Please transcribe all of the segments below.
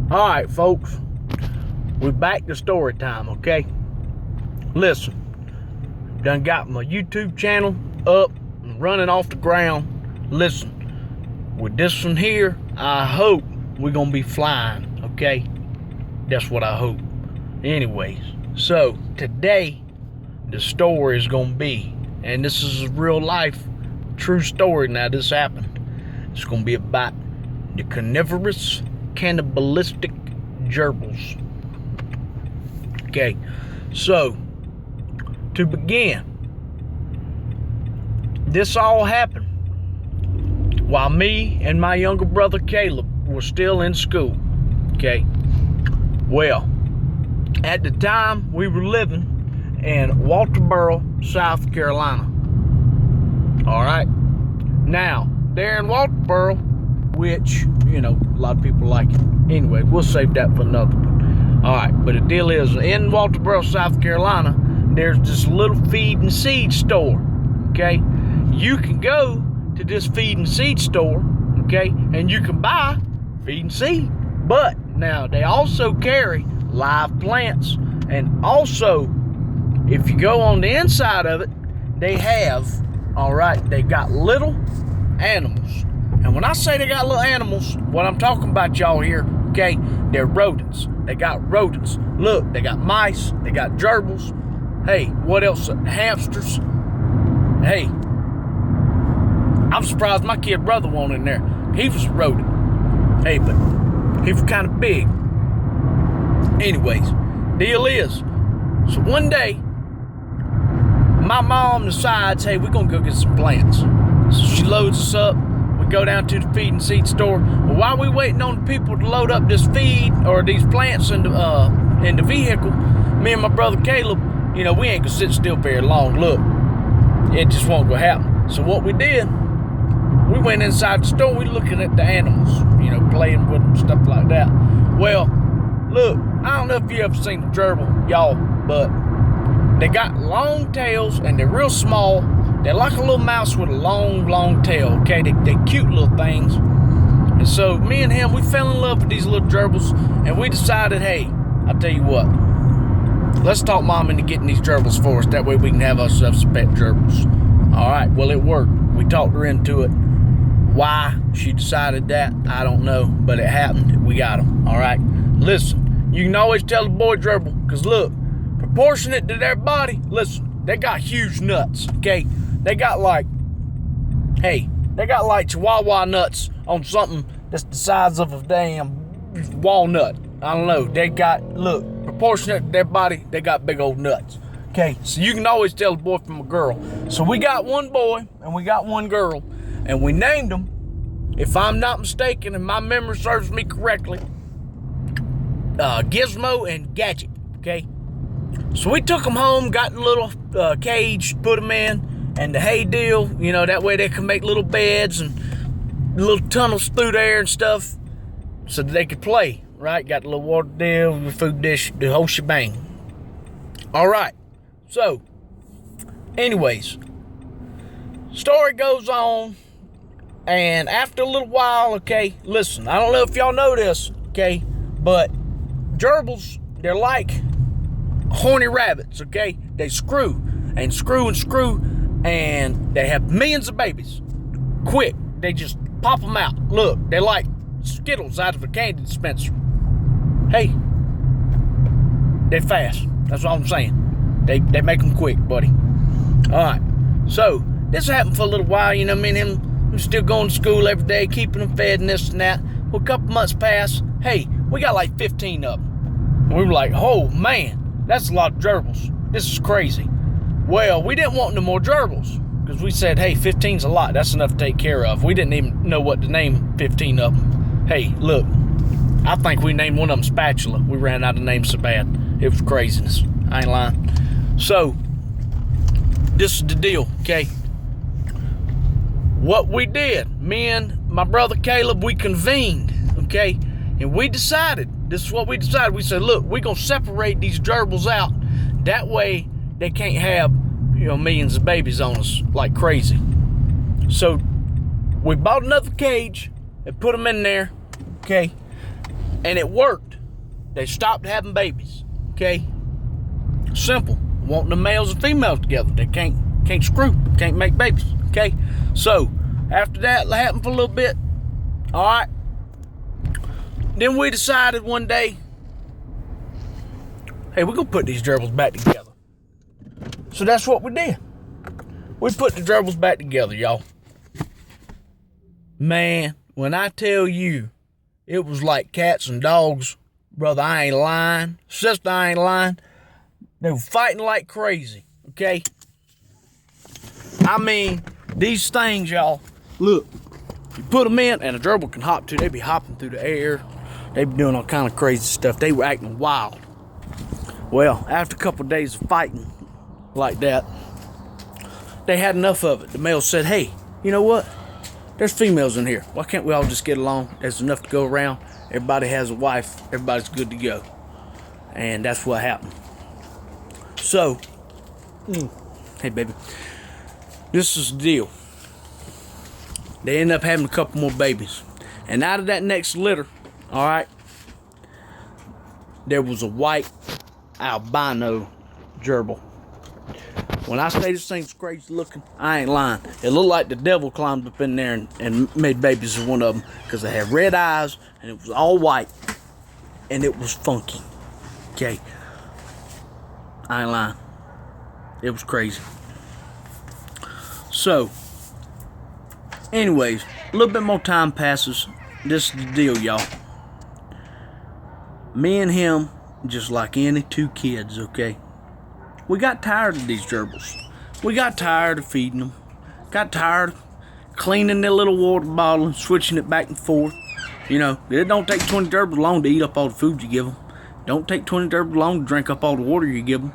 All right, folks, we're back to story time, okay? Listen, done got my YouTube channel up and running off the ground. Listen, with this one here, I hope we're gonna be flying, okay? That's what I hope. Anyways, so today the story is gonna be, and this is a real life, true story. Now this happened. It's gonna be about the carnivorous, cannibalistic gerbils. Okay, so to begin, this all happened while me and my younger brother Caleb were still in school. Okay, well, at the time we were living in Walterboro, South Carolina. All right, now there in Walterboro, which, you know, a lot of people like it. Anyway, we'll save that for another one. All right, but the deal is, in Walterboro, South Carolina, there's this little feed and seed store, okay? You can go to this feed and seed store, okay, and you can buy feed and seed. But now they also carry live plants, and also, if you go on the inside of it, they have, all right, they got little animals. And when I say they got little animals, what I'm talking about, y'all, here, okay, they're rodents. They got rodents. Look, they got mice. They got gerbils. Hey, what else? Hamsters. Hey, I'm surprised my kid brother wasn't in there. He was a rodent. Hey, but he was kind of big. Anyways, deal is, so one day, my mom decides, hey, we're going to go get some plants. So she loads us up. Go down to the feed and seed store. Well, while we waiting on the people to load up this feed or these plants in the vehicle, me and my brother Caleb, you know, we ain't gonna sit still very long. Look, it just won't gonna happen. So what we did, we went inside the store. We looking at the animals, you know, playing with them, stuff like that. Well, look, I don't know if you ever seen a gerbil, y'all, but they got long tails and they're real small. They're like a little mouse with a long tail, okay? They cute little things. And so me and him, we fell in love with these little gerbils, and we decided, hey, I'll tell you what, let's talk mom into getting these gerbils for us. That way we can have ourselves some pet gerbils. All right, well, it worked. We talked her into it. Why she decided that, I don't know, but it happened. We got them, all right? Listen, you can always tell the boy gerbil, because look, proportionate to their body, listen, they got huge nuts, okay? They got like Chihuahua nuts on something that's the size of a damn walnut. I don't know. They got, look, proportionate to their body, they got big old nuts. Okay, so you can always tell a boy from a girl. So we got one boy and we got one girl, and we named them, if I'm not mistaken and my memory serves me correctly, Gizmo and Gadget, okay? So we took them home, got the little cage, put them in, and the hay deal, you know, that way they can make little beds and little tunnels through there and stuff so that they could play, right? Got the little water deal, the food dish, the whole shebang. All right, so anyways, story goes on, and after a little while, okay, listen, I don't know if y'all know this, okay, but gerbils, they're like horny rabbits, okay? They screw and screw and screw, and they have millions of babies. Quick, they just pop them out. Look, they're like Skittles out of a candy dispenser. Hey, they're fast. That's all I'm saying. They make them quick, buddy. All right, so this happened for a little while. You know, me and him, we're still going to school every day, keeping them fed and this and that. Well, a couple months passed. Hey, we got like 15 of them. And we were like, oh man, that's a lot of gerbils. This is crazy. Well, we didn't want no more gerbils because we said, hey, 15's a lot. That's enough to take care of. We didn't even know what to name 15 of them. Hey, look, I think we named one of them Spatula. We ran out of names so bad. It was craziness. I ain't lying. So, this is the deal, okay? What we did, me and my brother Caleb, we convened, okay? And we decided, this is what we decided. We said, look, we're going to separate these gerbils out. That way, they can't have, you know, millions of babies on us like crazy. So we bought another cage and put them in there, okay? And it worked. They stopped having babies. Okay? Simple. Wanting the males and females together. They can't screw. Can't make babies. Okay? So, after that happened for a little bit. Alright. Then we decided one day, hey, we're going to put these gerbils back together. So that's what we did. We put the gerbils back together, y'all. Man, when I tell you, it was like cats and dogs. Brother, I ain't lying. Sister, I ain't lying. They were fighting like crazy, okay? I mean, these things, y'all, look. You put them in, and a gerbil can hop too. They be hopping through the air. They be doing all kind of crazy stuff. They were acting wild. Well, after a couple of days of fighting like that, they had enough of it. The male said, hey, you know what? There's females in here. Why can't we all just get along? There's enough to go around. Everybody has a wife. Everybody's good to go. And that's what happened. So, hey, baby. This is the deal. They end up having a couple more babies. And out of that next litter, all right, there was a white albino gerbil. When I say this thing's crazy looking, I ain't lying. It looked like the devil climbed up in there and made babies of one of them, because it had red eyes and it was all white and it was funky. Okay, I ain't lying. It was crazy. So, anyways, a little bit more time passes. This is the deal, y'all. Me and him, just like any two kids, okay? We got tired of these gerbils. We got tired of feeding them. Got tired of cleaning their little water bottle and switching it back and forth. You know, it don't take 20 gerbils long to eat up all the food you give them. Don't take 20 gerbils long to drink up all the water you give them.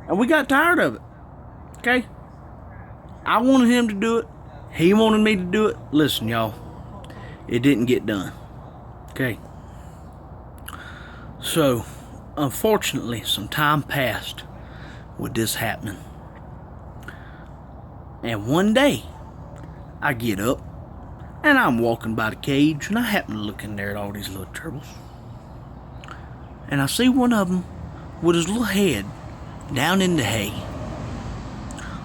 And we got tired of it. Okay? I wanted him to do it. He wanted me to do it. Listen, y'all. It didn't get done. Okay? So, unfortunately, some time passed with this happening. And one day, I get up, and I'm walking by the cage, and I happen to look in there at all these little gerbils. And I see one of them with his little head down in the hay.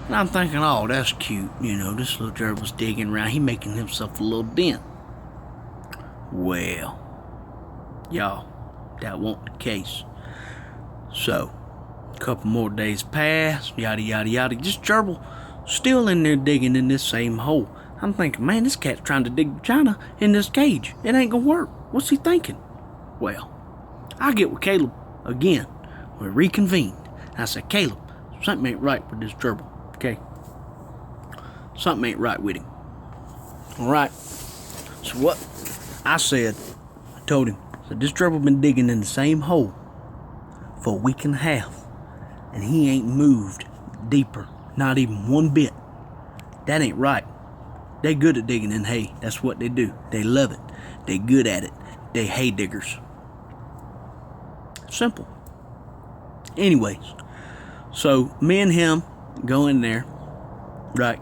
And I'm thinking, oh, that's cute. You know, this little gerbil's digging around. He making himself a little dent. Well, y'all, that wasn't the case. So, a couple more days pass, yada, yada, yada. This gerbil still in there digging in this same hole. I'm thinking, man, this cat's trying to dig vagina in this cage. It ain't gonna work. What's he thinking? Well, I get with Caleb again. We reconvened. I said, Caleb, something ain't right with this gerbil, okay? Something ain't right with him. All right. So what I said, I told him, I said, this gerbil been digging in the same hole for a week and a half, and he ain't moved deeper, not even one bit. That ain't right. They good at digging in hay. That's what they do. They love it. They good at it. They hay diggers. Simple. Anyways, so me and him go in there, right?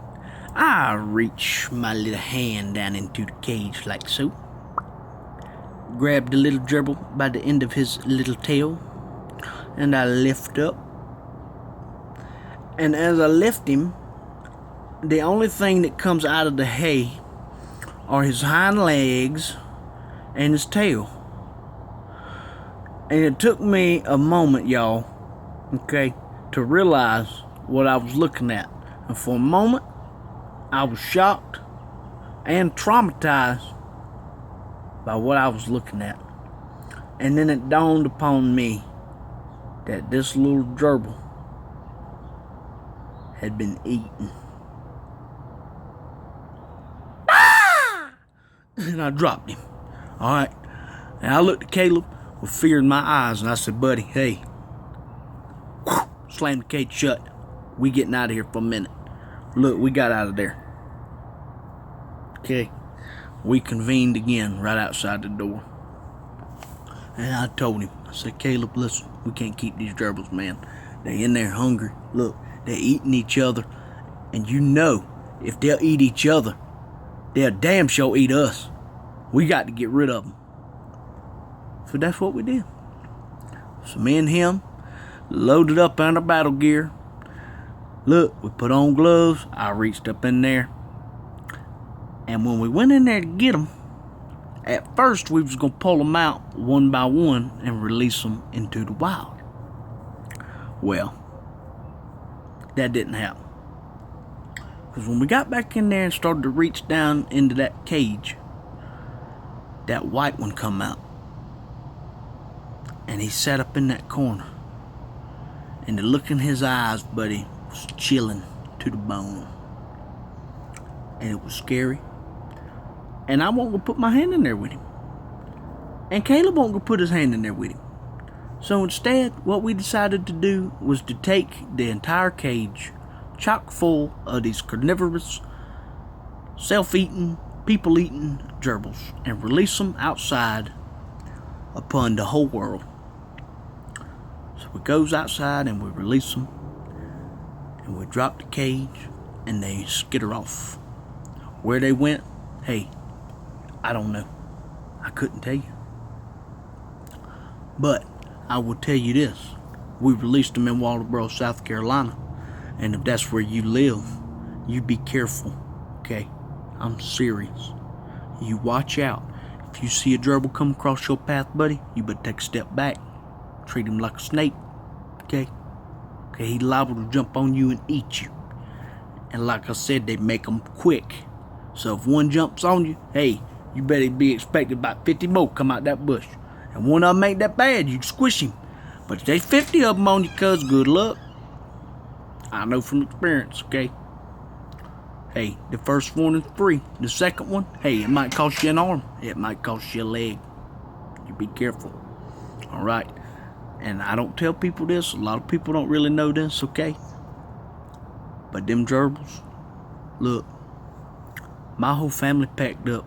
I reach my little hand down into the cage like so. Grab the little gerbil by the end of his little tail, and I lift up. And as I lift him, the only thing that comes out of the hay are his hind legs and his tail. And it took me a moment, y'all, okay, to realize what I was looking at. And for a moment, I was shocked and traumatized by what I was looking at. And then it dawned upon me that this little gerbil had been eaten. And I dropped him. Alright. And I looked at Caleb with fear in my eyes, and I said, buddy, hey. Slam the cage shut. We getting out of here for a minute. Look, we got out of there. Okay. We convened again right outside the door. And I told him, I said, Caleb, listen, we can't keep these gerbils, man. They in there hungry. Look, they're eating each other. And you know, if they'll eat each other, they'll damn sure eat us. We got to get rid of them. So that's what we did. So me and him loaded up on our battle gear. Look, we put on gloves. I reached up in there. And when we went in there to get them, at first we was going to pull them out one by one and release them into the wild. Well, that didn't happen. Because when we got back in there and started to reach down into that cage, that white one come out. And he sat up in that corner. And the look in his eyes, buddy, was chilling to the bone. And it was scary. And I wasn't going to put my hand in there with him. And Caleb wasn't going to put his hand in there with him. So instead, what we decided to do was to take the entire cage, chock full of these carnivorous, self-eating, people-eating gerbils, and release them outside upon the whole world. So we goes outside and we release them, and we drop the cage, and they skitter off. Where they went, hey, I don't know. I couldn't tell you. But I will tell you this. We released them in Walterboro, South Carolina. And if that's where you live, you be careful, okay? I'm serious. You watch out. If you see a gerbil come across your path, buddy, you better take a step back. Treat him like a snake, okay? Okay, he's liable to jump on you and eat you. And like I said, they make them quick. So if one jumps on you, hey, you better be expecting about 50 more come out that bush. And one of them ain't that bad, you squish him. But if there's 50 of them on you, cuz, good luck. I know from experience, okay? Hey, the first one is free. The second one, hey, it might cost you an arm. It might cost you a leg. You be careful. Alright? And I don't tell people this. A lot of people don't really know this, okay? But them gerbils, look, my whole family packed up.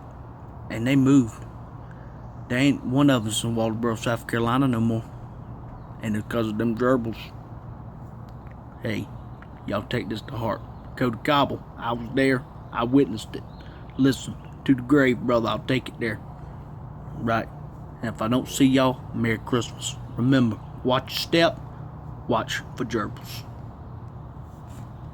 And they moved. There ain't one of us in Walterboro, South Carolina no more. And it's because of them gerbils. Hey, y'all take this to heart. Cody Cobble, I was there. I witnessed it. Listen, to the grave, brother, I'll take it there. Right. And if I don't see y'all, Merry Christmas. Remember, watch your step. Watch for gerbils.